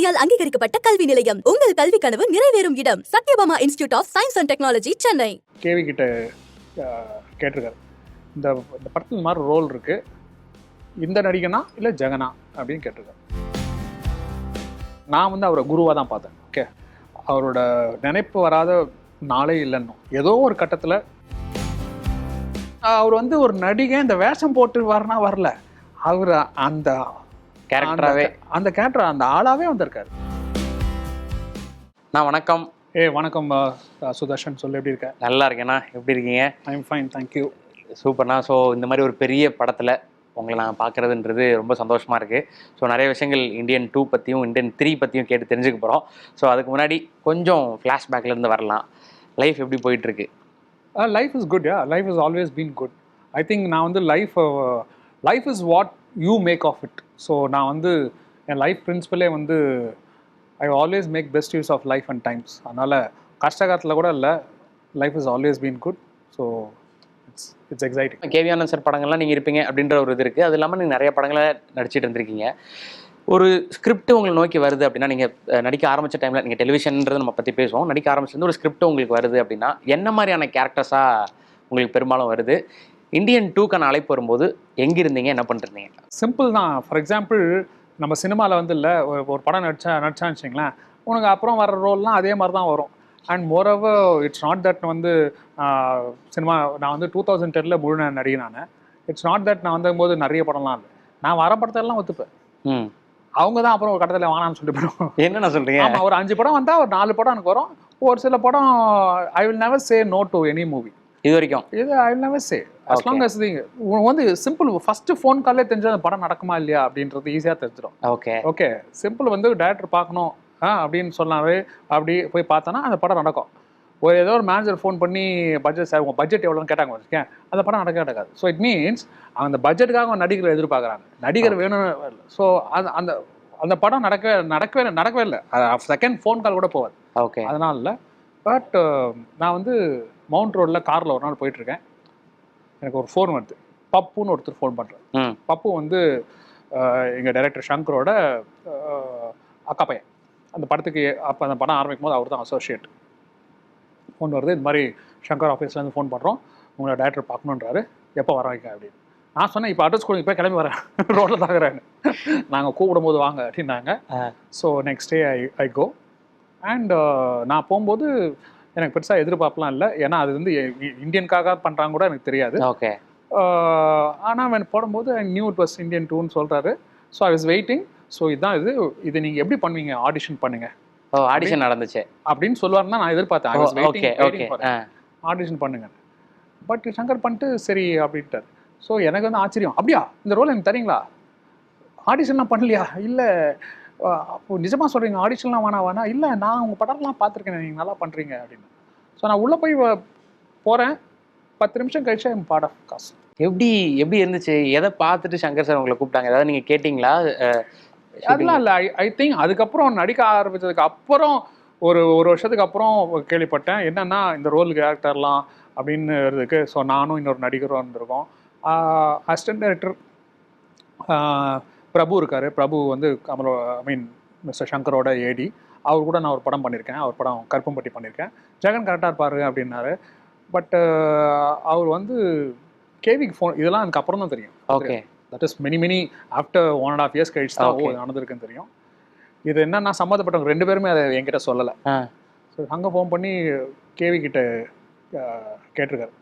NACL அங்கீகரிக்கப்பட்ட கல்வி நிலையம். உங்கள் கல்வி கனவு நிறைவேறும் இடம். Sathyabama institute of science and technology, Chennai. KV கிட்ட கேட்டிருக்காரு, இந்த படத்தில் மாதிரி ரோல் இருக்கு, இந்த நடிகனா இல்லை ஜெகனா அப்படின்னு கேட்டிருக்காரு. நான் வந்து அவரை குருவாக தான் பார்த்தேன். ஓகே, அவரோட நினைப்பு வராத நாளே இல்லைன்னு ஏதோ ஒரு கட்டத்தில் அவர் வந்து ஒரு நடிகை இந்த வேஷம் போட்டு வரனா வரல, அவர் அந்த கேரக்டராகவே அந்த கேரக்டர் அந்த ஆளாவே வந்திருக்காரு. நான் வணக்கம். வணக்கம் சுதர்ஷன், சொல்லு எப்படி இருக்க? நல்லா இருக்கேண்ணா, எப்படி இருக்கீங்க? I am fine, thank you. சூப்பர்ண்ணா. ஸோ இந்த மாதிரி ஒரு பெரிய படத்தில் உங்களை நான் பார்க்குறதுன்றது ரொம்ப சந்தோஷமாக இருக்குது. ஸோ நிறைய விஷயங்கள் இந்தியன் 2 பற்றியும் இந்தியன் 3 பற்றியும் கேட்டு தெரிஞ்சுக்க போகிறோம். ஸோ அதுக்கு முன்னாடி கொஞ்சம் ஃப்ளாஷ்பேக்லேருந்து வரலாம். லைஃப் எப்படி போயிட்டுருக்கு? Life is good. Life is always been good. I think நான் வந்து life is what you make of it. So நான் வந்து என் லைஃப் பிரின்சிபலே வந்து I always make best use of life and times. அதனால் கஷ்டகாலத்தில் கூட இல்லை, life is always been good. So it's exciting. KV Anand sir படங்கள்லாம் நீங்கள் இருப்பீங்க அப்படின்ற ஒரு இது இருக்குது. அது இல்லாமல் நீங்கள் நிறைய படங்களை நடிச்சிட்டு இருந்திருக்கீங்க. ஒரு ஸ்கிரிப்ட் உங்களை நோக்கி வருது அப்படின்னா, நீங்கள் நடிக்க ஆரம்பித்த டைமில், நீங்கள் டெலிவிஷன்ன்றது நம்ம பற்றி பேசுவோம், நடிக்க ஆரம்பிச்சிருந்து ஒரு ஸ்கிரிப்ட் உங்களுக்கு வருது அப்படின்னா என்ன மாதிரியான கேரக்டர்ஸாக உங்களுக்கு பெரும்பாலும் வருது? இந்தியன் 2க்கான அழைப்பு வரும்போது எங்கே இருந்தீங்க, என்ன பண்ணிருந்தீங்க? சிம்பிள் தான். ஃபார் எக்ஸாம்பிள், நம்ம சினிமாவில் வந்து இல்லை, ஒரு படம் நடிச்சான்னு வச்சிங்களேன், உனக்கு அப்புறம் வர ரோல்லாம் அதே மாதிரி தான் வரும். And moreover it's not that வந்து சினிமா நான் வந்து 2010 முழு நடிகை. நான் இட்ஸ் நாட் தட் நான் வந்தபோது நிறைய படம்லாம் இல்லை, நான் வர படத்தெல்லாம் ஒத்துப்பேன். அவங்க தான் அப்புறம் ஒரு கட்டத்தில் வானான்னு சொல்லிட்டு போயிடும். என்னென்ன சொல்கிறீங்க? ஆமாம், ஒரு 5 படம் வந்தால் ஒரு 4 படம் எனக்கு வரும். ஒரு சில படம் I will never say no to any movie. இது வரைக்கும் இது I will never say as long as உனக்கு வந்து சிம்பிள் ஃபர்ஸ்ட் ஃபோன் கால்லே தெரிஞ்சு அந்த படம் நடக்குமா இல்லையா அப்படின்றது ஈஸியாக தெரிஞ்சிடும். ஓகே சிம்பிள் வந்து டேரக்டர் பார்க்கணும் அப்படின்னு சொன்னாவே அப்படி போய் பார்த்தோன்னா அந்த படம் நடக்கும். ஏதோ ஒரு மேனேஜர் ஃபோன் பண்ணி பட்ஜெட் எவ்வளோன்னு கேட்டாங்க வச்சுக்கேன், அந்த படம் நடக்காது. ஸோ இட் மீன்ஸ் அந்த பட்ஜெட்டுக்காக நடிகரை எதிர்பார்க்குறாங்க, நடிகர் வேணும்னு. ஸோ அந்த அந்த படம் நடக்கவே இல்லை. செகண்ட் ஃபோன் கால் கூட போகாது. ஓகே, அதனால இல்லை. பட் நான் வந்து மவுண்ட் ரோடில் காரில் ஒரு நாள் போயிட்டுருக்கேன், எனக்கு ஒரு ஃபோன் வருது. பப்புன்னு ஒருத்தர் ஃபோன் பண்ணுறேன். பப்பு வந்து எங்கள் டைரக்டர் சங்கரோட அக்கா பையன். அந்த படத்துக்கு அப்போ அந்த படம் ஆரம்பிக்கும் போது அவர் தான் அசோசியேட். ஃபோன் வருது, இது மாதிரி சங்கர் ஆஃபீஸ்லேருந்து ஃபோன் பண்ணுறோம், உங்களை டைரக்டர் பார்க்கணுன்றாரு, எப்போ வராங்க அப்படின்னு. நான் சொன்னேன், இப்போ அட்ரஸ் கொடுங்க, இப்போ கிளம்பி வரேன், ரோட்டில் தாக்குறாங்க, நாங்கள் கூப்பிடும் போது வாங்க அப்படின்னாங்க. So next day I go. And நான் போகும்போது எனக்கு பெருசாக எதிர்பார்ப்பெலாம் இல்லை, ஏன்னா அது வந்து இந்தியனுக்காக பண்ணுறாங்க கூட எனக்கு தெரியாது. ஓகே. ஆனால் போடும்போது I knew it was Indian 2ன்னு சொல்கிறாரு. So I was waiting. So இதுதான் இது நீங்கள் எப்படி பண்ணுவீங்க, ஆடிஷன் பண்ணுங்க. ஆடிஷன் நடந்துச்சு அப்படின்னு சொல்லுவாருன்னா நான் எதிர்பார்த்தேன். ஐ வாஸ் வெயிட்டிங், ஆடிஷன் பண்ணுங்க. பட் சங்கர் பண்ணிட்டு சரி அப்படின்ட்டார். ஸோ எனக்கு வந்து ஆச்சரியம், அப்படியா இந்த ரோல் எனக்கு தரீங்களா, ஆடிஷன்லாம் பண்ணலையா, இல்லை அப்போ நிஜமாக சொல்கிறீங்க, ஆடிஷன்லாம் வேணா இல்லை, நான் உங்கள் படம்லாம் பார்த்துருக்கேன், நீங்கள் நல்லா பண்ணுறீங்க அப்படின்னு. ஸோ நான் உள்ளே போய் போகிறேன், 10 நிமிஷம் கழிச்சு ஐம் பார்ட் ஆஃப் காஸ்ட். எப்படி இருந்துச்சு? எதை பார்த்துட்டு சங்கர் சார் உங்களை கூப்பிட்டாங்க? ஏதாவது நீங்கள் கேட்டிங்களா? அதெல்லாம் இல்லை. ஐ திங்க் அதுக்கப்புறம் நடிக்க ஆரம்பித்ததுக்கு அப்புறம் ஒரு வருஷத்துக்கு அப்புறம் கேள்விப்பட்டேன், என்னென்னா இந்த ரோல் கேரக்டர்லாம் அப்படின்னு இருக்கு. ஸோ நானும் இன்னொரு நடிகரும் இருந்திருக்கோம். அசிஸ்டன்ட் டைரக்டர் பிரபு இருக்கார். பிரபு வந்து மிஸ்டர் சங்கரோட ஏடி. அவர் கூட நான் ஒரு படம் பண்ணியிருக்கேன், அவர் படம் கருப்பம்பட்டி பண்ணியிருக்கேன். ஜெகன் கரெக்டாக இருப்பார் அப்படின்னாரு. பட் அவர் வந்து கேவிக்கு ஃபோன், இதெல்லாம் எனக்கு அப்புறம் தான் தெரியும். Okay, that is many after 1.5 years கழிச்சு தான் நடந்திருக்குன்னு தெரியும். இது என்னன்னா சம்மந்தப்பட்டவங்க 2 பேருமே அதை என்கிட்ட சொல்லலை. ஸோ அங்கே ஃபோன் பண்ணி கேவி கிட்ட கேட்டிருக்காரு,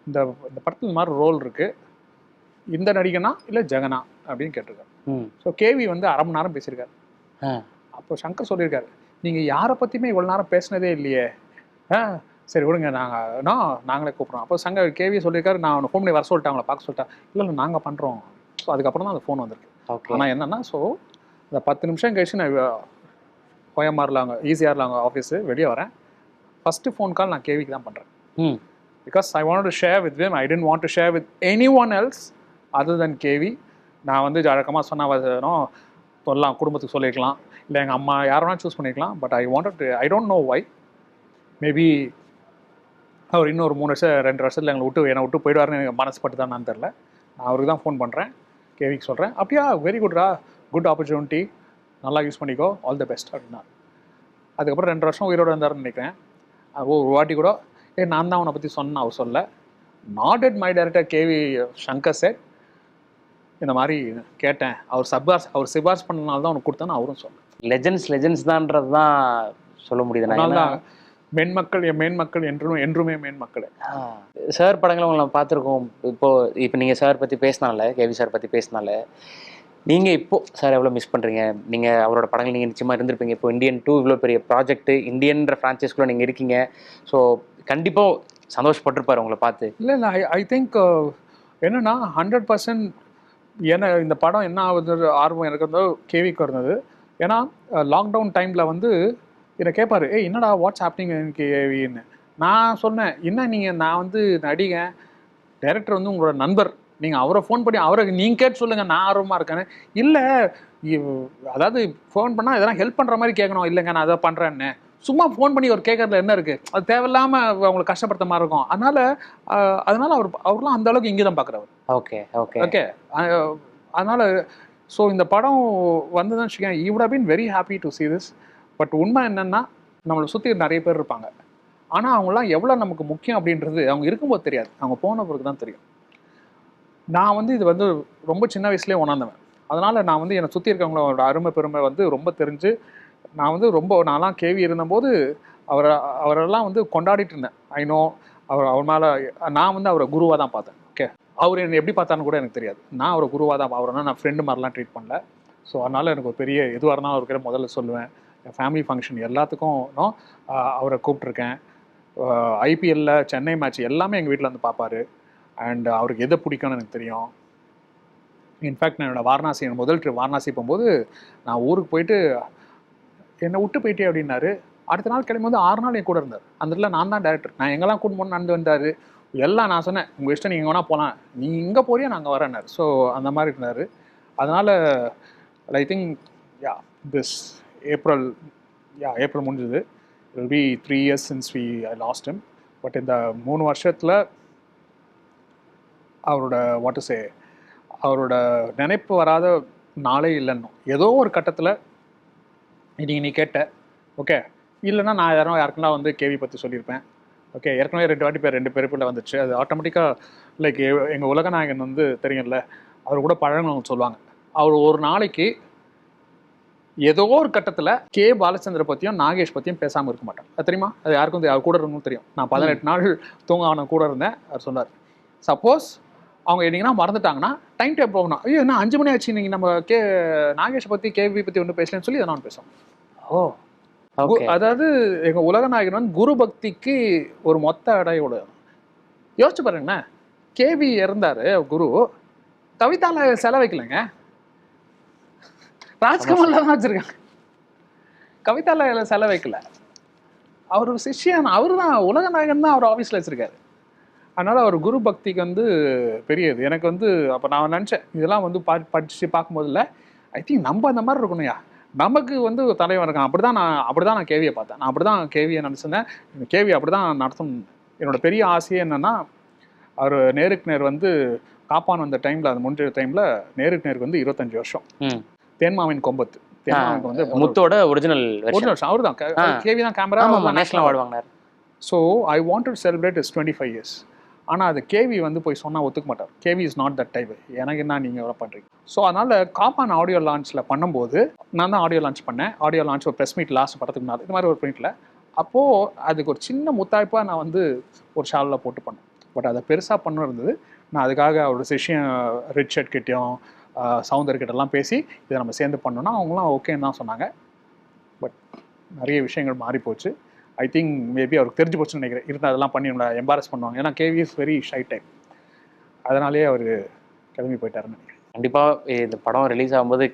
இந்த படத்தில் மாதிரி ரோல் இருக்குது, இந்த நடிகனா இல்லை ஜெகனா அப்படின்னு கேட்டிருக்காரு. ஸோ கேவி வந்து 1/2 மணி நேரம் பேசியிருக்காரு. அப்போ சங்கர் சொல்லியிருக்காரு, நீங்கள் யாரை பற்றியுமே இவ்வளோ நேரம் பேசினதே இல்லையே, சரி விடுங்க, நாங்களே கூப்பிட்றோம். அப்போ கேவி சொல்லியிருக்காரு, நான் அவனை ஃபோன் பண்ணி வர சொல்லிட்டேன், அவங்கள பார்க்க சொல்லிட்டேன். இல்லை நாங்கள் பண்ணுறோம். ஸோ அதுக்கப்புறம் தான் அந்த ஃபோன் வந்திருக்கு. ஆனால் என்னென்னா, ஸோ இந்த 10 நிமிஷம் கழிச்சு நான் OMRல அங்கே ECRல அங்கே ஆஃபீஸு வெளியே வரேன். ஃபஸ்ட்டு ஃபோன் கால் நான் கேவிக்கு தான் பண்ணுறேன். Because I want to share with them. I tend want to share with anyone else other than KV. நான் வந்து வழக்கமாக சொன்னால் சொல்லலாம், குடும்பத்துக்கு சொல்லியிருக்கலாம், இல்லை எங்கள் அம்மா யார் வேணால் சூஸ் பண்ணியிருக்கலாம். But I don't know why. Maybe அவர் இன்னொரு 3 வருஷம் 2 வருஷத்தில் என்னை விட்டு போயிடுவாருன்னு எனக்கு மனசு பட்டு தான் நான் தெரில. நான் அவருக்கு தான் ஃபோன் பண்ணுறேன், கேவிக்கு சொல்கிறேன், அப்படியா வெரி குட்ரா, குட் ஆப்பர்ச்சுனிட்டி, நல்லா யூஸ் பண்ணிக்கோ, ஆல் தி பெஸ்ட் அப்படின்னா. அதுக்கப்புறம் 2 வருஷம் உயிரோடு இருந்தாருன்னு நினைக்கிறேன். ஒரு வாட்டி கூட நான் தான் அவனை பற்றி சொன்னேன் அவர் சொல்ல. Not at my director KV Shankar sir இந்த மாதிரி கேட்டேன், அவர் சிபார்ஸ் பண்ணனால தான் அவனுக்கு கொடுத்தான்னு அவரும் சொன்னார். லெஜெண்ட்ஸ் தான்ன்றது தான் சொல்ல முடியுது. அதனால தான் மேன்மக்கள் என்றுமே மேன்மக்கள். சார் படங்களை உங்களை பார்த்துருக்கோம். இப்போ நீங்கள் சார் பற்றி பேசினால, கேவி சார் பற்றி பேசினால, நீங்கள் இப்போது சார் எவ்வளோ மிஸ் பண்ணுறீங்க? நீங்கள் அவரோட படங்கள் நீங்கள் நிச்சயமாக இருந்திருப்பீங்க. இப்போ இந்தியன் 2 இவ்வளோ பெரிய ப்ராஜெக்ட்டு, இந்தியன்ற ஃப்ரான்ச்சைஸ்குள்ளே நீங்கள் இருக்கீங்க. ஸோ கண்டிப்பாக சந்தோஷப்பட்டிருப்பார் உங்களை பார்த்து. இல்லை ஐ திங்க் என்னென்னா 100% ஏன்னா இந்த படம் என்ன ஆகுது ஆர்வம் எனக்கு வந்து கேவிக்கு இருந்தது. ஏன்னா லாக்டவுன் டைமில் வந்து என்னை கேட்பாரு, என்னடா வாட்ஸ் ஹேப்பனிங் கேவின்னு. நான் சொன்னேன், நான் வந்து நடிகன், டைரக்டர் வந்து உங்களோட நண்பர், நீங்கள் அவரை ஃபோன் பண்ணி அவரை நீங்கள் கேட்டு சொல்லுங்கள், நான் ஆர்வமாக இருக்கேன்னு. இல்லை அதாவது ஃபோன் பண்ணால் எதனா ஹெல்ப் பண்ணுற மாதிரி கேட்கணும், இல்லைங்க நான் அதை பண்ணுறேன்னு. சும்மா ஃபோன் பண்ணி அவர் கேட்கறதுல என்ன இருக்குது? அது தேவையில்லாமல் அவங்களை கஷ்டப்படுத்த மாதிரி இருக்கும். அதனால அவர்லாம் அந்த அளவுக்கு இங்கே தான் பார்க்குறவர். ஓகே அதனால் ஸோ இந்த படம் வந்ததுன்னு வச்சுக்கேன், you would have been very happy to see this. But உண்மை என்னென்னா நம்மளை சுற்றி நிறைய பேர் இருப்பாங்க, ஆனால் அவங்களாம் எவ்வளோ நமக்கு முக்கியம் அப்படின்றது அவங்க இருக்கும்போது தெரியாது, அவங்க போன பிறகு தான் தெரியும். நான் வந்து இது வந்து ரொம்ப சின்ன வயசுலேயே உணர்ந்தவன். அதனால் நான் வந்து என்னை சுற்றி இருக்கவங்களோட அருமை பெருமை வந்து ரொம்ப தெரிஞ்சு நான் வந்து நான்லாம் கேவி இருந்தபோது அவரெல்லாம் வந்து கொண்டாடிட்டு இருந்தேன். ஐநோ அவர் மேலே நான் வந்து அவரை குருவாக தான் பார்த்தேன். ஓகே, அவர் என்னை எப்படி பார்த்தான்னு கூட எனக்கு தெரியாது. நான் அவரை குருவாக தான், அவரை நான் ஃப்ரெண்டு மாதிரிலாம் ட்ரீட் பண்ணல. ஸோ அதனால் எனக்கு ஒரு பெரிய எதுவாக இருந்தாலும் அவர்கிட்ட முதல்ல சொல்லுவேன். என் ஃபேமிலி ஃபங்க்ஷன் எல்லாத்துக்கும் அவரை கூப்பிட்ருக்கேன். ஐபிஎல்ல சென்னை மேட்ச் எல்லாமே எங்கள் வீட்டில் வந்து பார்ப்பாரு. அண்ட் அவருக்கு எதை பிடிக்கும்னு எனக்கு தெரியும். இன்ஃபேக்ட் நான் என்னோடய முதல் ட்ரிப் வாரணாசி போகும்போது நான் ஊருக்கு போயிட்டு என்னை விட்டு போயிட்டே அப்படின்னாரு. அடுத்த நாள் கிளம்பி 6 நாள் என் கூட இருந்தார். அந்த இடத்துல நான் தான் டேரக்டர், நான் எங்கெல்லாம் கூட்டு போகணும்னு நடந்து வந்தார். எல்லாம் நான் சொன்னேன், உங்கள் இஷ்டம், நீங்கள் வேணால் போகலாம், நீ இங்கே போறியா நாங்கள் வரேன்னாரு. ஸோ அந்த மாதிரி இருந்தார். அதனால் ஐ திங்க் திஸ் ஏப்ரல் முடிஞ்சது. It will be 3 years since I lost him. But இந்த 3 வருஷத்தில் அவரோட நினைப்பு வராத நாளே இல்லைன்னு. ஏதோ ஒரு கட்டத்தில் நீ கேட்ட ஓகே, இல்லைன்னா நான் யாருக்குன்னா வந்து கேவி பற்றி சொல்லியிருப்பேன். ஓகே, ஏற்கனவே 2 வாட்டி 2 பேருக்குள்ள வந்துச்சு. அது ஆட்டோமேட்டிக்காக லைக் எங்கள் உலகநாயகன் வந்து தெரியும்ல, அவர் கூட பழகணும்னு சொல்லுவாங்க. அவர் ஒரு நாளைக்கு ஏதோ ஒரு கட்டத்தில் கே பாலச்சந்திர பற்றியும் நாகேஷ் பற்றியும் பேசாமல் இருக்க மாட்டார். அது தெரியுமா? அது யாருக்கும் அவர் கூட இருக்கணும்னு தெரியும். நான் 18 நாள் தூங்கான கூட இருந்தேன். அவர் சொன்னார், சப்போஸ் அவங்க என்னங்கன்னா மறந்துட்டாங்கன்னா டைம் டேப் போகணும். ஐயோ என்ன 5 மணி ஆச்சு, நீங்கள் நம்ம நாகேஷை பற்றி கேவி பற்றி ஒன்று பேசலன்னு சொல்லி நான் பேசுவோம். அதாவது எங்கள் உலகநாயகன் வந்து குரு பக்திக்கு ஒரு மொத்த அடையோட யோசிச்சு பாருங்கண்ணே. கேவி இறந்தாரு குரு, கவிதால செல வைக்கலைங்க, ராஜ்கமல்ல தான் வச்சிருக்காங்க. கவிதால செல வைக்கல. அவர் சிஷ்யன், அவரு தான் உலகநாயகன் தான் அவர் ஆஃபீஸில் வச்சிருக்காரு. அதனால அவர் குரு பக்திக்கு வந்து பெரியது. எனக்கு வந்து அப்போ நான் நினச்சேன், இதெல்லாம் வந்து படிச்சு பார்க்கும்போது இல்லை, ஐ திங்க் நம்ம அந்த மாதிரி இருக்கணும்யா, நமக்கு வந்து தலைவன் இருக்கான். அப்படி தான் நான் கேவியை பார்த்தேன். நான் அப்படி தான் கேவியை நினச்சிருந்தேன். கேவி அப்படி தான் நடத்தணும். என்னோட பெரிய ஆசையே என்னென்னா, அவர் நேருக்கு நேர் வந்து காப்பான் வந்த டைமில், அது முடிஞ்ச டைமில் நேருக்கு நேருக்கு வந்து 25 வருஷம். தேன்மாவின் கொம்பத்து, தேன்மாவின் வந்து முத்தோட ஒரிஜினல் அவர் தான் கேவி தான் கேமரா நேஷனல் அவார்டு வாங்கினார். So I want to celebrate is 25 years. ஆனால் அது கேவி வந்து போய் சொன்னால் ஒத்துக்க மாட்டார். KV is not that type. எனக்கு என்ன நீங்கள் எவ்வளோ பண்ணுறீங்க? ஸோ அதனால் காப்பான் ஆடியோ லான்ச்சில் பண்ணும்போது நான் தான் ஆடியோ லான்ச் பண்ணேன். ஆடியோ லான்ச் ஒரு ப்ரெஸ் மீட் லாஸ்ட் படத்துக்கு முன்னாடி இது மாதிரி ஒரு ப்ரிண்ட்டில். அப்போது அதுக்கு ஒரு சின்ன முத்தாய்ப்பாக நான் வந்து ஒரு ஷாலில் போட்டு பண்ணேன். பட் அதை பெருசாக பண்ண இருந்தது. நான் அதுக்காக அவரோட சிஷ்யன் ரிச்சர்ட் கிட்டேயும் சவுந்தர்கிட்டலாம் பேசி இதை நம்ம சேர்ந்து பண்ணோன்னா அவங்களாம் ஓகேன்னு தான் சொன்னாங்க. பட் நிறைய விஷயங்கள் மாறி போச்சு. ஐ திங்க் மேபி அவருக்கு தெரிஞ்சு போச்சுன்னு நினைக்கிறேன். இருந்தால் அதெல்லாம் பண்ணி நம்மளை எம்பாரஸ் பண்ணுவாங்க. ஏன்னா KV is very shy type. அதனாலேயே அவர் கிளம்பி போயிட்டாருன்னு நினைக்கிறேன். கண்டிப்பாக இந்த படம் ரிலீஸ் ஆகும்போது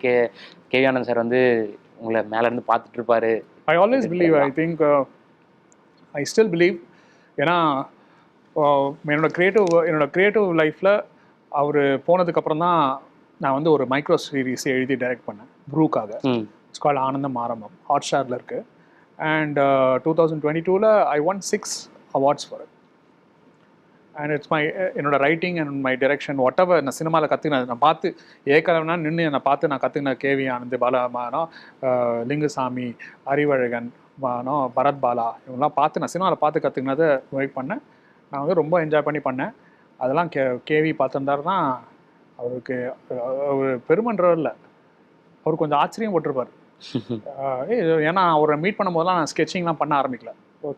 கேவி ஆனந்த் சார் வந்து உங்களை மேலேருந்து பார்த்துட்டு இருப்பாரு. I always believe, I think I still believe. ஏன்னா என்னோட க்ரியேட்டிவ் லைஃப்பில் அவர் போனதுக்கப்புறம் தான் நான் வந்து ஒரு மைக்ரோ சீரீஸ் எழுதி டைரக்ட் பண்ணேன் ப்ரூக்காக. இட்ஸ் கால்ட் ஆனந்தம் ஆரம்பம், ஹாட் ஸ்டாரில் இருக்குது. And 2022 I won 6 awards for it. And it's my என்னோட writing and my direction whatever நான் சினிமாவில் கற்றுக்கினது நான் பார்த்து ஏற்கனவே நின்று என்னை பார்த்து நான் கற்றுக்கின கேவி ஆனந்த் பாலமானோ லிங்குசாமி அறிவழகன் மானோ பரத் பாலா இவங்கெல்லாம் பார்த்து நான் சினிமாவில் பார்த்து கற்றுக்கினதை ஒர்க் பண்ணேன். நான் வந்து ரொம்ப என்ஜாய் பண்ணி பண்ணேன். அதெல்லாம் கேவி பார்த்துருந்தாருன்னா அவருக்கு அவர் பெருமன்றவர் அவர் கொஞ்சம் ஆச்சரியம் போட்டிருப்பார். ஏன்னா அவரை மீட் பண்ணும்போதெல்லாம் நான் ஸ்கெட்சிங்லாம் பண்ண ஆரம்பிக்கல,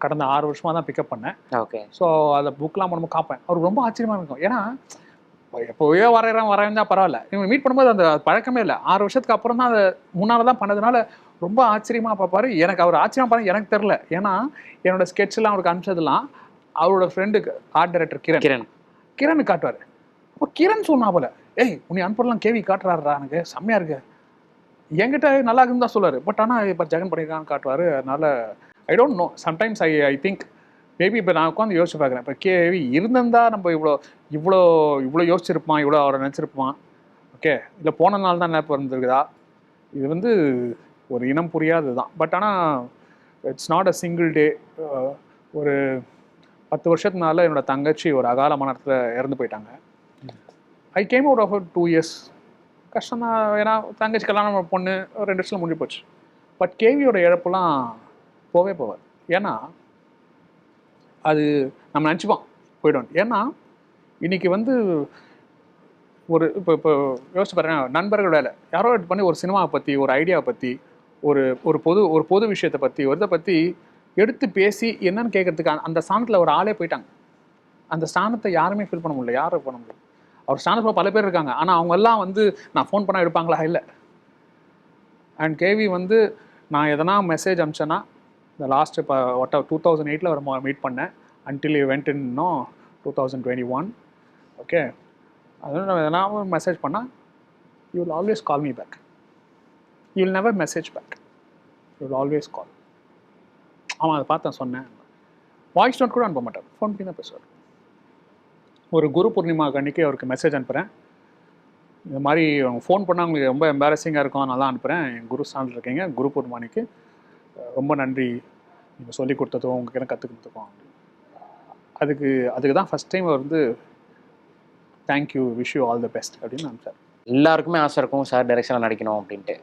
கடந்த 6 வருஷமாக தான் பிக்கப் பண்ணேன். ஓகே. ஸோ அதை புக்கெலாம் பண்ணும்போது காப்பேன். அவருக்கு ரொம்ப ஆச்சரியமாக இருக்கும். ஏன்னா எப்போவே வரைஞ்சா பரவாயில்ல, இவங்க மீட் பண்ணும்போது அந்த பழக்கமே இல்லை. 6 வருஷத்துக்கு அப்புறம் தான் அதை முன்னால் தான் பண்ணதுனால ரொம்ப ஆச்சரியமாக பார்ப்பாரு. எனக்கு அவர் ஆச்சரியமாக பாருங்க எனக்கு தெரில. ஏன்னா என்னோட ஸ்கெட்செல்லாம் அவருக்கு அனுப்பிச்சதெல்லாம் அவரோட ஃப்ரெண்டுக்கு ஆர்ட் டைரக்டர் கிரண் காட்டுவார். அப்போ கிரண் சொன்னா போல, ஏய் உன்னை அனுப்பலாம் கேவி காட்டுறாருடா, எனக்கு செம்மையாக இருக்கு, என்கிட்ட நல்லா இருக்குன்னு தான் சொல்லுவார். பட் ஆனால் இப்போ ஜெகன் பண்ணியிருக்கான்னு காட்டுவார். அதனால ஐ don't no, sometimes I think maybe இப்போ நான் உட்காந்து யோசிச்சு பார்க்குறேன், இப்போ கேவி இருந்திருந்தா நம்ம இவ்வளோ யோசிச்சிருப்பான், இவ்வளோ அவரை நினச்சிருப்பான். ஓகே, இல்லை போன நாள் தான் நினைப்பு இருந்திருக்குதா, இது வந்து ஒரு இனம் புரியாது தான். பட் ஆனால் it's not a single day. ஒரு 10 வருஷத்துக்கு மேலே என்னோட தங்கச்சி ஒரு அகால மரணத்தில் இறந்து போயிட்டாங்க. I came out of 2 years. கஷ்டம் தான், ஏன்னா தங்கச்சி கல்யாணம் பொண்ணு 2 வருஷத்தில் முடிஞ்சு போச்சு. பட் கேவியோட இழப்புலாம் போவாது. ஏன்னா அது நம்ம நினச்சிப்போம் போய்டும். ஏன்னா இன்றைக்கி வந்து இப்போ யோசிச்சு பாருங்க, நண்பர்கள் வேலை யாரோ எடுத்து பண்ணி ஒரு சினிமாவை பற்றி, ஒரு ஐடியாவை பற்றி, ஒரு பொது விஷயத்தை பற்றி, ஒரு இதை பற்றி எடுத்து பேசி என்னன்னு கேட்கறதுக்கு அந்த ஸ்தானத்தில் ஒரு ஆளே போயிட்டாங்க. அந்த ஸ்தானத்தை யாருமே ஃபில் பண்ண முடியல. யாரும் பண்ண முடியல. அவர் ஸ்தானத்தில் பல பேர் இருக்காங்க. ஆனால் அவங்க எல்லாம் வந்து நான் ஃபோன் பண்ணால் எடுப்பாங்களா? இல்லை. அண்ட் கேவி வந்து நான் எதனா மெசேஜ் அனுப்பிச்சேன்னா, இந்த லாஸ்ட்டு இப்போ 2008 அவர் மீட் பண்ணேன். அன்டில் இவெண்ட் இன்னும் 2021. ஓகே, அதனால நான் எதனா மெசேஜ் பண்ணால் you will always call me back. You will never message back, you will always call. அவன் அதை பார்த்தேன் சொன்னேன். வாய்ஸ் நோட் கூட அனுப்ப மாட்டார், ஃபோன் பண்ணி தான் பேசுவார். ஒரு குரு பூர்ணிமா அன்றைக்கி அவருக்கு மெசேஜ் அனுப்புகிறேன், இந்த மாதிரி அவங்க ஃபோன் பண்ணால் அவங்களுக்கு ரொம்ப எம்பாரசிங்காக இருக்கும், நல்லா அனுப்புகிறேன், என் குரு ஸ்தானில் இருக்கீங்க, குரு பூர்ணிமானிக்கு ரொம்ப நன்றி, நீங்கள் சொல்லி கொடுத்ததும் உங்ககிட்ட கற்றுக்கிட்டதுக்கும். அதுக்கு தான் ஃபஸ்ட் டைம் அவர் வந்து thank you, wish you all the best அப்படின்னு அனுப்பிச்சார். எல்லாருக்குமே ஆசை இருக்கும் சார் டைரக்ஷனில் நடிக்கணும் அப்படின்ட்டு.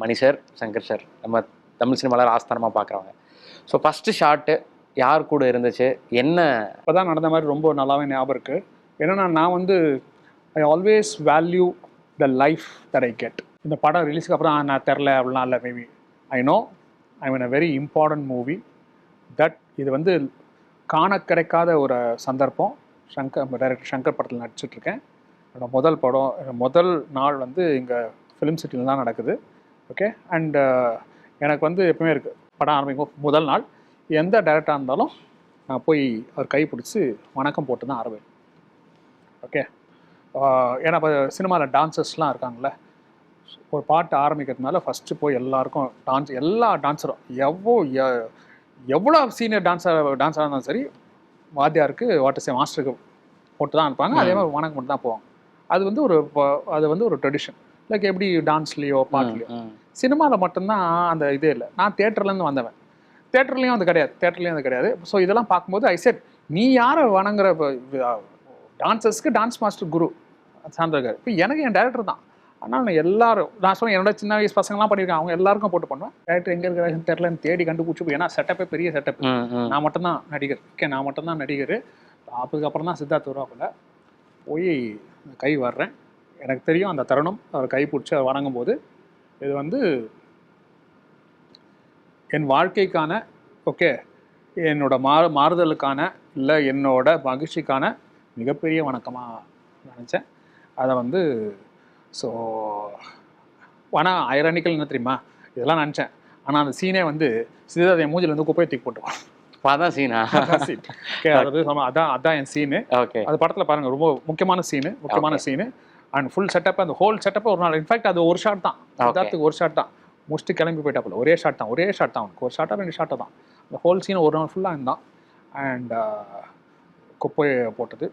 மணி சார், சங்கர் சார், நம்ம தமிழ் சினிமாவில் ஆஸ்தானமாக பார்க்குறவங்க. ஸோ ஃபஸ்ட்டு ஷார்ட்டு யார் கூட இருந்துச்சு, என்ன? இப்போ தான் நடந்த மாதிரி ரொம்ப நல்லாவே ஞாபகம் இருக்குது. ஏன்னா நான் வந்து I always value the life that I get. இந்த படம் ரிலீஸுக்கு அப்புறம் நான் தெரில அப்படிலாம் இல்லை. Maybe I know I mean a very important movie that இது வந்து காண கிடைக்காத ஒரு சந்தர்ப்பம். டைரக்டர் சங்கர் படத்தில் நடிச்சிட்ருக்கேன். என்னோடய முதல் படம், முதல் நாள் வந்து இங்கே ஃபிலிம் சிட்டியில் தான் நடக்குது. ஓகே, அண்டு எனக்கு வந்து எப்பவுமே இருக்குது, படம் ஆரம்பிக்கும் முதல் நாள் எந்த டைரக்டராக இருந்தாலும் நான் போய் அவர் கை பிடிச்சி வணக்கம் போட்டு தான் ஆரம்பிப்பேன். ஓகே, ஏன்னா இப்போ சினிமாவில் டான்சர்ஸ்லாம் இருக்காங்களே, ஒரு பாட்டு ஆரம்பிக்கிறதுனால ஃபஸ்ட்டு போய் எல்லாருக்கும் எல்லா டான்ஸரும் எவ்வளோ சீனியர் டான்ஸராக இருந்தாலும் சரி, வாத்தியாருக்கு மாஸ்டருக்கு போட்டு தான் அனுப்பாங்க. அதே மாதிரி வணக்கம் மட்டும் தான் போவாங்க. அது வந்து ஒரு ட்ரெடிஷன். லைக் எப்படி டான்ஸ்லேயோ பாட்டுலையோ. சினிமாவில் மட்டும்தான் அந்த இதே இல்லை. நான் தேட்டர்லேருந்து வந்தவன், தேட்டர்லேயும் அது கிடையாது. ஸோ இதெல்லாம் பார்க்கும்போது ஐ செட், நீ யாரை வணங்குற? டான்சர்ஸ்க்கு டான்ஸ் மாஸ்டர் குரு சார்ந்திருக்காரு. இப்போ எனக்கு என் டைரக்டர் தான். ஆனால் நான் சொன்னேன் என்னோட சின்ன வயசு பசங்கள்லாம் பண்ணியிருக்காங்க, அவங்க எல்லாருக்கும் போட்டு பண்ணுவேன். டைரக்டர் எங்கே இருக்கிற தெரியலன்னு தேடி கண்டுபிடிச்சி, ஏன்னா செட்டப்பே பெரிய செட்டப். நான் மட்டும்தான் நடிகர். ஓகே, நான் மட்டும்தான் நடிகர். அதுக்கப்புறம் தான் சித்தார்த் வருவாப்புல. போய் கை வர்றேன். எனக்கு தெரியும் அந்த தருணம், அவர் கை பிடிச்சி அவர் வணங்கும் போது இது வந்து என் வாழ்க்கைக்கான, ஓகே, என்னோட மாறுதலுக்கான, இல்லை என்னோட மகிழ்ச்சிக்கான மிகப்பெரிய வணக்கமாக நினச்சேன். அதை வந்து ஸோ ஆனால் ஐரானிக்கல் என்ன தெரியுமா, இதெல்லாம் நினச்சேன். ஆனால் அந்த சீனே வந்து சித்தார்த் என் மூஞ்சில் வந்து குப்பையை தூக்கி போட்டுருவான். அதான் சீனா? ஓகே, அதான் என் சீனு. ஓகே, அது படத்தில் பாருங்கள், ரொம்ப முக்கியமான சீனு. அண்ட் ஃபுல் செட்டப், அந்த ஹோல் செட்டப்பை ஒரு நாள், இன்ஃபேக்ட் அது ஒரு ஷாட் தான், சித்தார்த்துக்கு ஒரு ஷாட் தான், முடிச்சுட்டு கிளம்பி போயிட்டாப்புல. ஒரே ஷாட் தான் அவனுக்கு, ஒரு ஷாட்டாக 2 ஷாட்டை தான். அந்த ஹோல் சீன் ஒரு நாள் ஃபுல்லாக இருந்தான். அண்ட் குப்பையை போட்டது.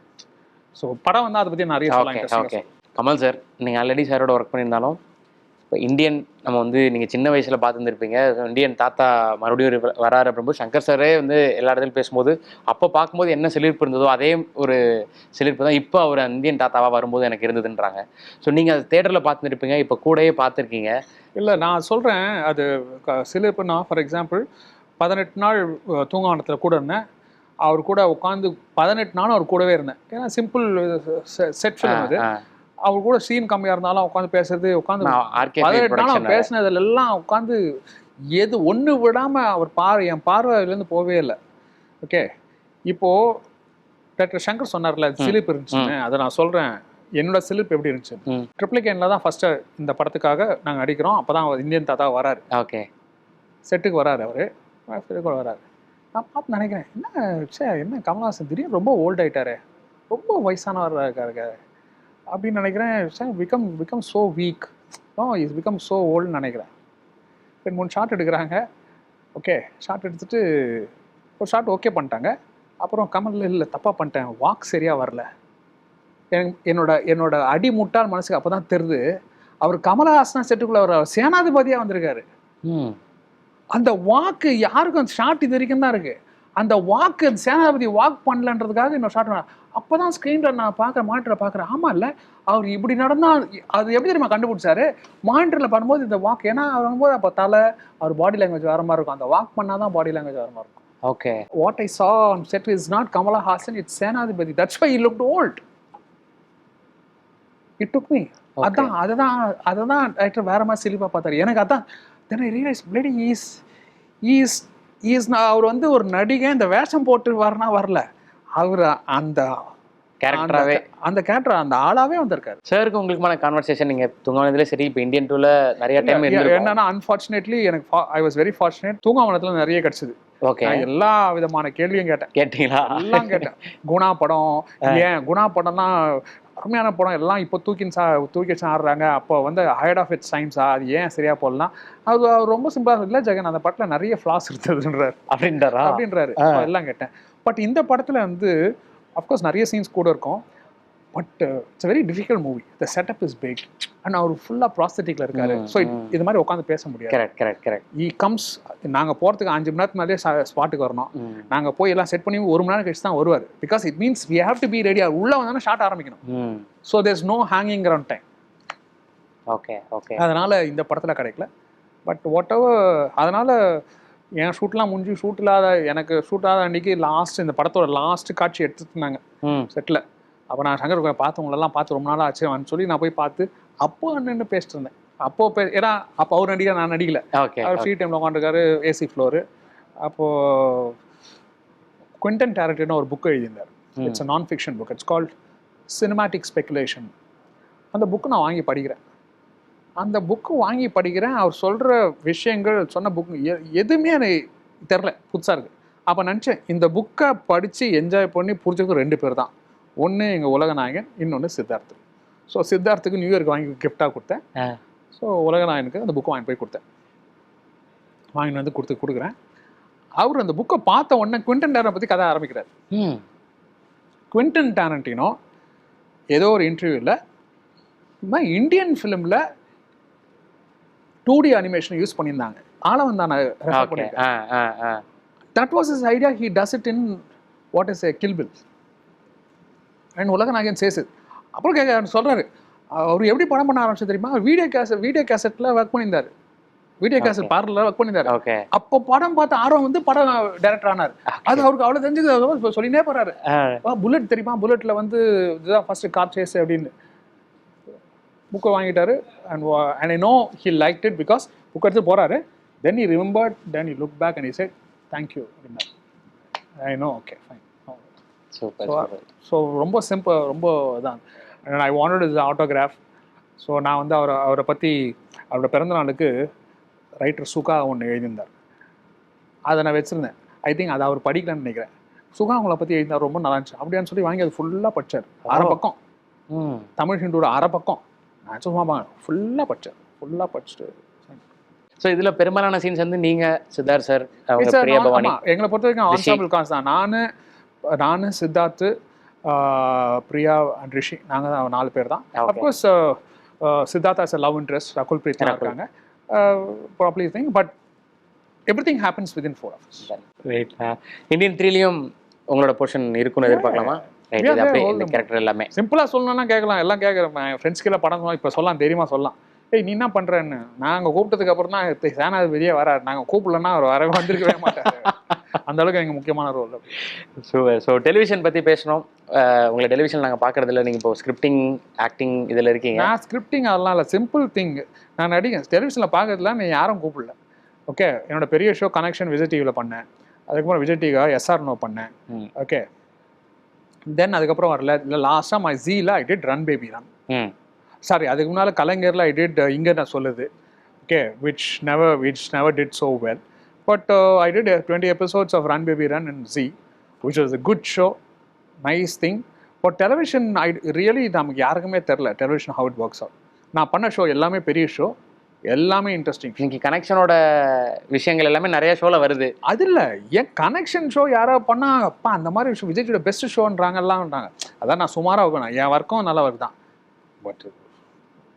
ஸோ படம் வந்து அதை பற்றி நிறைய சொல்லலாம். ஓகே, கமல் சார், நீங்கள் ஆல்ரெடி சாரோட ஒர்க் பண்ணியிருந்தாலும் இப்போ இந்தியன் நம்ம வந்து நீங்கள் சின்ன வயசில் பார்த்துருந்துருப்பீங்க, இந்தியன் தாத்தா மறுபடியும் வராரு அப்படின்போது சங்கர் சாரே வந்து எல்லா இடத்துலையும் பேசும்போது அப்போ பார்க்கும்போது என்ன சிலிர்ப்பு இருந்ததோ அதே ஒரு சிலிர்ப்பு தான் இப்போ அவர் இந்தியன் தாத்தாவாக வரும்போது எனக்கு இருந்ததுன்றாங்க. ஸோ நீங்கள் அது தேட்டரில் பார்த்துருப்பீங்க, இப்போ கூடயே பார்த்துருக்கீங்க. இல்லை நான் சொல்கிறேன் அது சிலிர்ப்புன்னா, ஃபார் எக்ஸாம்பிள் 18 நாள் தூங்காவனத்தில் கூட இருந்தேன். அவர் கூட உட்காந்து 18 நாளும் அவர் கூடவே இருந்தேன். ஏன்னா சிம்பிள் செட் ஃபிலிம் அது. அவர் கூட சீன் கம்மியாக இருந்தாலும் உட்காந்து பேசுறது, உட்காந்து 18 நாள் பேசினதுல எல்லாம் உட்காந்து எது ஒன்று விடாமல் அவர் என் பார்வையிலேருந்து போவே இல்லை. ஓகே, இப்போது டாக்டர் சங்கர் சொன்னார்ல சிலிப் இருந்துச்சுன்னு, அதை நான் சொல்கிறேன். என்னோட சிலிப் எப்படி இருந்துச்சு, ட்ரிப்ளிகேனில் தான் ஃபஸ்ட்டு இந்த படத்துக்காக நாங்கள் அடிக்கிறோம். அப்போ தான் இந்தியன் தாத்தா வராரு. ஓகே, செட்டுக்கு வராரு. அவர் வராரு. நான் பார்த்து நினைக்கிறேன், என்ன கமல்ஹாசன் திடீர்னு ரொம்ப ஓல்ட் ஆகிட்டாரு, ரொம்ப வயசானவராக இருக்காரு அப்படின்னு நினைக்கிறேன். Become so weak, is become so ஓல்டுன்னு நினைக்கிறேன். 2-3 ஷாட் எடுக்கிறாங்க. ஓகே, ஷாட் எடுத்துட்டு ஒரு ஷாட் ஓகே பண்ணிட்டாங்க. அப்புறம் கமல் இல்லை தப்பாக பண்ணிட்டேன், வாக் சரியாக வரல. என்னோட அடி முட்டால் மனசுக்கு அப்போ தான் தெரியுது அவர் கமல்ஹாசனா செட்டுக்குள்ளே அவர் சேனாதிபதியாக வந்திருக்காரு. அந்த வாக்கு யாருக்கும் அந்த ஷாட் இது வரைக்கும் தான் இருக்குது. அந்த வாக்கு சேனாதிபதி வாக் பண்ணலன்றதுக்காக இன்னொரு ஷாட். அப்போ தான் ஸ்க்ரீனில் நான் பார்க்குறேன், மானிட்டரில் பார்க்குறேன். ஆமாம் இல்லை, அவர் இப்படி நடந்தால் அது எப்படி தெரியுமா கண்டுபிடிச்சாரு, மானிட்டரில் பண்ணும்போது இந்த வாக். ஏன்னா அவர் வரும்போது அப்போ தலை அவர் பாடி லாங்குவேஜ் வர மாதிரி இருக்கும். அந்த வாக் பண்ணால் தான் பாடி லாங்குவேஜ் வர மாதிரி இருக்கும். Okay, what I saw on set is not Kamala Hassan, it's சேனாதிபதி. That's why he looked old. It took me. அதுதான் டைரக்டர் வேற மாதிரி சிலிப்பாக பார்த்தாரு. எனக்கு அதான் then I realized bloody அவர் வந்து ஒரு நடிகை இந்த வேஷம் போட்டு வரல, அவர் அந்த கேரக்டராகவே அந்த கேரக்டர் அந்த ஆளாவே வந்திருக்காரு. சாருக்கு உங்களுக்குமான கான்வர்சேஷன் நீங்கள் தூங்காவனத்திலே சரி, இப்போ இந்தியன் 2ல நிறைய டைம் என்னன்னா அன்ஃபார்ச்சுனேட்லி எனக்கு ஐ வாஸ் வெரி ஃபார்ச்சுனேட், தூங்காவனத்தில் நிறைய கிடைச்சது. ஓகே, எல்லா விதமான கேள்வியும் கேட்டீங்களா? எல்லாம் கேட்டேன். குணா படம், ஏன் குணா படம்லாம் அருமையான படம், எல்லாம் இப்போ தூக்கி ஆடுறாங்க, அப்போ வந்து ஹைட் ஆஃப் இட்ஸ் சயின்ஸா, அது ஏன் சரியா போடலாம்? அது ரொம்ப சிம்பிளாக இல்லை ஜெகன், அந்த படத்தில் நிறைய ஃப்ளாஸ் இருந்ததுன்றார் அப்படின்றாரு. எல்லாம் கேட்டேன். பட் இந்த படத்தில் வந்து அஃப்கோர்ஸ் நிறைய சீன்ஸ் கூட இருக்கும். But it's very difficult movie. The setup is big and அவர் ஃபுல்லாக ப்ராஸ்தட்டிக்ல இருக்காரு. ஸோ இது மாதிரி உட்காந்து பேச முடியாது. கரெக்ட். ஈ கம்ஸ், நாங்கள் போகிறதுக்கு 5 மணி நேரத்துக்கு மேலே ஸ்பாட்டுக்கு வரணும். நாங்கள் போய் எல்லாம் செட் பண்ணி 1 மணி நேரம் கழிச்சு தான் வருவார். Because it means we have to be ready. உள்ளே வந்தாலும் ஷார்ட் ஆரம்பிக்கணும். So there is no hanging around time. Okay, அதனால் இந்த படத்தில் கிடைக்கல. பட் வாட் எவர், அதனால் என் ஷூட்லாம் முடிஞ்சு எனக்கு ஷூட் ஆகாத அன்றைக்கி இந்த படத்தோட லாஸ்ட் காட்சி எடுத்துருந்தாங்க செட்டில். அப்போ நான் சங்கர் பார்த்தவங்களெல்லாம் பார்த்து ரொம்ப நாளாக ஆச்சு சொல்லி நான் போய் பார்த்து அப்போ அண்ணன்னு பேசிட்டு இருந்தேன். ஏன்னா அப்போ அவர் நடிகர், நான் நடிக்கல. அவர் ஃப்ரீ டைமில் உட்காந்துருக்காரு, ஏசி ஃப்ளோரு. அப்போது குவிண்டன் டேரண்டினோ ஒரு புக் எழுதியிருந்தார். இட்ஸ் அ நான் fiction book. It's called cinematic speculation. அந்த புக்கு நான் வாங்கி படிக்கிறேன். அவர் சொல்கிற விஷயங்கள், சொன்ன புக்கு எதுவுமே எனக்கு தெரில, புதுசாக இருக்குது. அப்போ நினச்சேன், இந்த புக்கை படித்து என்ஜாய் பண்ணி புரிஞ்சுக்க 2 பேர் தான். ஒன்று எங்கள் உலகநாயகன், இன்னொன்று சித்தார்த்து. ஸோ சித்தார்த்துக்கு நியூ இயர்க்கு வாங்கி கிஃப்டாக கொடுத்தேன். ஸோ உலகநாயகனுக்கு அந்த புக்கை வாங்கி போய் கொடுத்தேன். வாங்கிட்டு வந்து கொடுக்குறேன். அவர் அந்த புக்கை பார்த்த உடனே குவிண்டன் டேரண்டினோ பற்றி கதை ஆரம்பிக்கிறார். குவிண்டன் டேரண்டினோ ஏதோ ஒரு இன்டர்வியூவில் இந்தியன் ஃபிலிமில் 2D அனிமேஷன் யூஸ் பண்ணியிருந்தாங்க. ஆளவன் தான் ரெஃபர் பண்ணியிருக்கேன். That was his idea. He does it in what is a Kill Bill and உலகநாயகன் சேஸ் இட். அப்புறம் சொல்கிறாரு, அவர் எப்படி படம் பண்ண ஆரம்பிச்சு தெரியுமா? வீடியோ கேசட்டில் ஒர்க் பண்ணியிருந்தார். வீடியோ கேசட் பார்லரில் ஒர்க் பண்ணியிருந்தார். அப்போ படம் பார்த்து ஆர்வம் வந்து படம் டைரக்டர் ஆனார். அது அவருக்கு அவ்வளோ தெரிஞ்சது. சொல்லினே போகிறாரு, புல்லட் தெரியுமா, புல்லட்டில் வந்து இதுதான் ஃபர்ஸ்ட் கார் சேஸ் அப்படின்னு. புக்கை வாங்கிட்டாரு. And I know he like it because book எடுத்து போகிறாரு. Then he remembered, then he look back and he said thank you அப்படின்னா. I know, okay fine. So ரொம்ப சிம்பிள், ரொம்ப தான். And I wanted is autograph. So நான் வந்து அவரை பற்றி அவரோட பிறந்த நாளுக்கு ரைட்டர் சுகா ஒன்று எழுதியிருந்தார். அதை நான் வச்சுருந்தேன். ஐ திங்க் அதை அவர் படிக்கலன்னு நினைக்கிறேன். சுகா அவங்கள பற்றி எழுதினார், ரொம்ப நல்லா இருந்துச்சு அப்படின்னு சொல்லி வாங்கி அது ஃபுல்லாக படித்தார். 1/2 பக்கம் தமிழ் ஹிண்டோட 1/2 பக்கம் நான் சும்மா ஃபுல்லாக படிச்சுட்டு. ஸோ இதில் பெரும்பாலான சீன்ஸ் வந்து நீங்கள் சித்தார்த் சார், எங்களை பொறுத்த வரைக்கும் ஆன்சாம்பிள் காஸ் தான். நான் சித்தார்த்து, பிரியா அண்ட் ரிஷி, நாங்கள் தான் 4 பேர் தான். Of course Siddhartha is love interest, Rakul Preet இருக்காங்க probably thing, but everything happens within 4 hours. Indian 3லயும் உங்களோட போர்ஷன் இருக்குன்னு எதிர்பார்க்கலாமா? இந்த கேரக்டர் எல்லாமே சிம்பிளா சொல்லணும்னா கேட்கலாம், எல்லாம் கேட்குறேன். ஃப்ரெண்ட்ஸ் கீழே படம் இப்போ சொல்லலாம், தைரியமா சொல்லலாம். ஏய் நீ என்ன பண்றேன்னு. நாங்கள் கூப்பிட்டதுக்கு அப்புறம் தான் சேனாதிபதியே வராரு. நாங்கள் கூப்பிடலன்னா அவர் வரவே வந்திருக்கவே மாட்டாரு. அந்த அளவுக்கு எங்கள் முக்கியமான ரோல். ஸோ டெலிவிஷன் பற்றி பேசணும். உங்களை டெலிவிஷன் நாங்கள் பார்க்கறதில்ல. நீங்கள் இப்போ ஸ்கிரிப்டிங், ஆக்டிங் இதில் இருக்கீங்க. நான் ஸ்கிரிப்டிங் அதெல்லாம் இல்லை, சிம்பிள் திங். நான் நடிகன். டெலிவிஷனில் பார்க்கறதுல நீ யாரும் கூப்பிடல. ஓகே, என்னோட பெரிய ஷோ கனெக்ஷன் விஜய் டிவியில் பண்ணேன். அதுக்கப்புறம் விஜய் டிவிக்காக SR நோ பண்ணேன். ஓகே, தென் அதுக்கப்புறம் வரல. இல்லை லாஸ்ட்டாக மை ஜீல I did run baby run. Sorry, அதுக்கு முன்னால் கலைஞரில் ஐ டிட் இங்கே நான் சொல்லுது. Okay, which never did so well. But I did 20 episodes of Run Baby Run in Z, which was a good show, nice thing. But television, நமக்கு யாருக்குமே தெரில television how it works out. நான் பண்ண show எல்லாமே பெரிய show, எல்லாமே interesting. இன்னைக்கு கனெக்ஷனோட விஷயங்கள் எல்லாமே நிறைய ஷோவில் வருது. அது இல்லை, என் கனெக்ஷன் ஷோ யாரோ பண்ணால் அப்பா அந்த மாதிரி ஷோ விஜயோட பெஸ்ட் ஷோன்றாங்கல்லாம்ன்றாங்க. அதான் நான் சுமாராக இருக்கணும், என் ஒர்க்கும் நல்ல ஒர்க் தான்.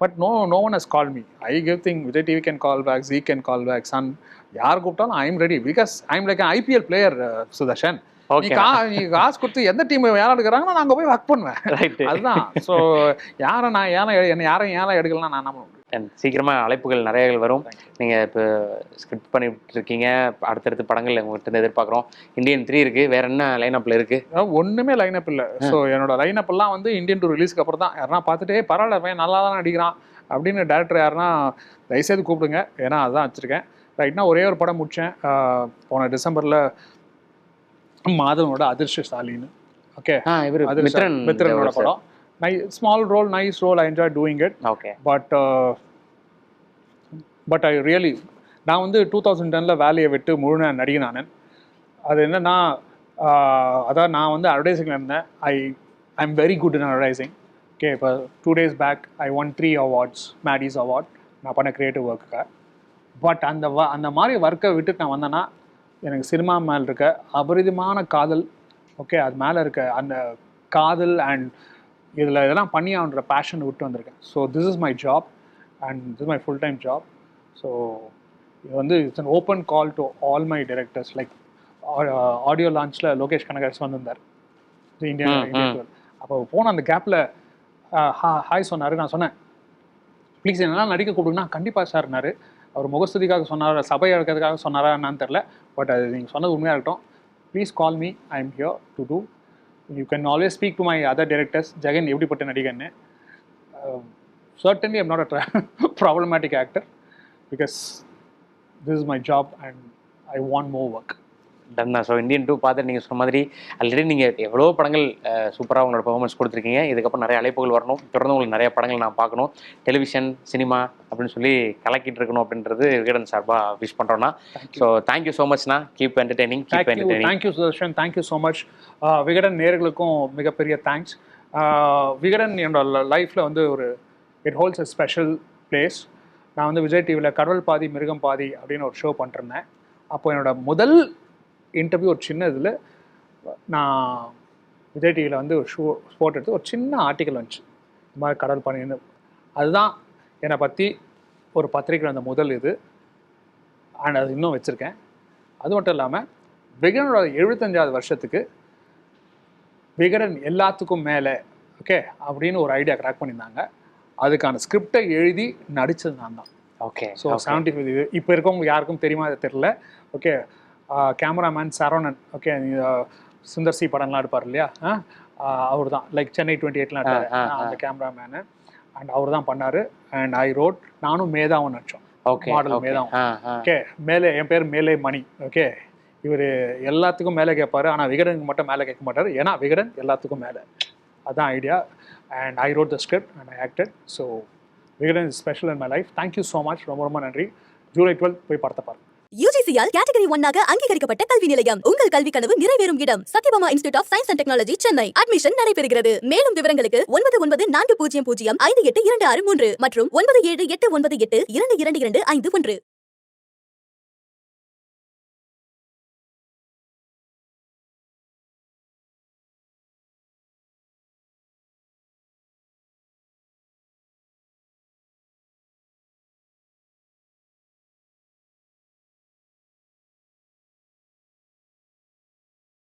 But no one has called me. I give thing, Vijay TV can call back, Z can call back, Sun. யார் கூப்பிட்டாலும் I am ready because I am like an IPL player, Sudarshan. நீ காசு கொடுத்து எந்த team யாரும் எடுக்கிறாங்கன்னா நான் அங்கே போய் ஒர்க் பண்ணுவேன். அதுதான். ஸோ என்னை யாரும் ஏன் எடுக்கலாம் நான் நம்ப. சீக்கிரமாக அழைப்புகள் நிறைய வரும். நீங்கள் இப்போ ஸ்கிரிப்ட் பண்ணிட்டு இருக்கீங்க, அடுத்தடுத்த படங்கள் உங்கள்கிட்ட எதிர்பார்க்குறோம். இந்தியன் 3 இருக்குது, வேற என்ன லைனப்பில் இருக்குது? ஒன்றுமே லைனப் இல்லை. ஸோ என்னோட லைனப் எல்லாம் வந்து இந்தியன் 2 ரிலீஸ்க்கு அப்புறம் தான். யாருன்னா பார்த்துட்டே பரவாயில்ல பையன் நல்லா தான் நடிக்கிறான் அப்படின்னு டேரக்டர் யாருன்னா தயவுசெய்து கூப்பிடுங்க. ஏன்னா அதுதான் வச்சுருக்கேன். ரைட்னா ஒரே ஒரு படம் முடித்தேன் போன டிசம்பரில், மாதவனோட அதிர்ஷ்டசாலின்னு. ஓகே, மித்ரனோட படம். Small role, nice role, I enjoy doing it. Okay, but I really நான் வந்து 2010 வேலையை விட்டு முழு நடிகை நான். அது என்னன்னா, அதான் நான் வந்து அட்வர்டைசிங்கில் இருந்தேன். I am very good in advertising. Okay, இப்போ 2 days back I won 3 awards, மேடிஸ் அவார்ட் நான் பண்ண க்ரியேட்டிவ் ஒர்க்குக்காக. பட் அந்த மாதிரி ஒர்க்கை விட்டுட்டு நான் வந்தேன்னா எனக்கு சினிமா மேலே இருக்க அபரிதமான காதல், ஓகே, அது மேலே இருக்க அந்த காதல் அண்ட் இதெல்லாம் பண்ணி அவனோட பேஷன் விட்டு வந்திருக்கேன். So this is my job and this is my full time job. So இது வந்து it's an open call to all my directors. Like audio லான்ச்சில் லோகேஷ் கனகராஜ் வந்திருந்தார் இந்தியா. அப்போ போன அந்த கேப்பில் ஹாய் சொன்னார். நான் சொன்னேன் ப்ளீஸ் என்னெல்லாம் நடிக்க கூப்பிடுங்கன்னா கண்டிப்பாக சார்னாரு. அவர் முகஸ்துதிக்காக சொன்னார், சபை எடுக்கிறதுக்காக சொன்னாரா என்னன்னு தெரில. பட் அது நீங்கள் சொன்னது உண்மையாக இருக்கட்டும். Please call me, I am here to do. You can always speak to my other directors. Jagan எப்படிப்பட்ட நடிகன்னு. Certainly I'm not a problematic actor because this is my job and I want more work. டன்னா. So Indian 2 பார்த்துட்டு நீங்கள் சொன்ன மாதிரி already நீங்கள் எவ்வளோ படங்கள் சூப்பராக உங்களோட பெர்ஃபார்மன்ஸ் கொடுத்துருக்கீங்க. இதுக்கப்புறம் நிறைய அழைப்புகள் வரணும். தொடர்ந்து உங்களுக்கு நிறைய படங்கள் நான் பார்க்கணும். டெலிவிஷன், சினிமா அப்படின்னு சொல்லி கலக்கிட்டு இருக்கணும் அப்படின்றது விகடன் சார்பாக விஷ் பண்ணுறோன்னா. ஸோ தேங்க்யூ ஸோ மச்ண்ணா. Keep entertaining. Thank you Sudharshan. Thank you so much. Vikatan நேயர்களுக்கும் மிகப்பெரிய தேங்க்ஸ். விகடன் என்னோட லைஃப்பில் வந்து it holds a special place. நான் வந்து விஜய் டிவியில் கடவுள் பாதி மிருகம் பாதி அப்படின்னு ஒரு ஷோ பண்ணிருந்தேன். அப்போ என்னோட முதல் இன்டர்வியூ ஒரு சின்ன இதில் நான் விஜய் டிவியில் வந்து ஒரு ஸ்போர்ட் எடுத்து ஒரு சின்ன ஆர்டிக்கல் வந்துச்சு, இந்த மாதிரி கடல் பண்ணின்னு. அதுதான் என்னை பற்றி ஒரு பத்திரிக்கை அந்த முதல் இது. அண்ட் அது இன்னும் வச்சுருக்கேன். அது மட்டும் இல்லாமல் விகடனோட 75வது வருஷத்துக்கு விகடன் எல்லாத்துக்கும் மேலே, ஓகே, அப்படின்னு ஒரு ஐடியா கிராக் பண்ணியிருந்தாங்க. அதுக்கான ஸ்கிரிப்டை எழுதி நடித்தது நான் தான். ஓகே. ஸோ 75 இது இப்போ இருக்கவங்க யாருக்கும் தெரியுமா அது தெரில. Okay, cameraman Saravanan, okay, Sundar C படம்லாம் எடுப்பார் இல்லையா, அவர் தான். லைக் சென்னை 28லாம் எடுப்பார் அந்த கேமராமேனு. அண்ட் அவர் தான் பண்ணார். And I wrote. நானும் மேதாவும் நடித்தோம். ஓகே, மாடல் மேதாவும். ஓகே, மேலே என் பேர் மேலே மணி. ஓகே, இவர் எல்லாத்துக்கும் மேலே கேட்பார், ஆனால் விகடனுக்கு மட்டும் மேலே கேட்க மாட்டார். ஏன்னா விகடன் எல்லாத்துக்கும் மேலே, அதுதான் idea. And I road the script and I acted. So Vikatan is special in my life. Thank you so much. ரொம்ப ரொம்ப நன்றி. ஜூலை 12 போய் படத்தை பாருங்க. UGC-யால் கேட்டகரி 1 அங்கீகரிக்கப்பட்ட கல்வி நிலையம். உங்கள் கல்வி கனவு நிறைவேறும் இடம். Sathyabama institute of science and technology, Chennai. Admission நடைபெறுகிறது. மேலும் விவரங்களுக்கு 9940058263 மற்றும் 9789822251.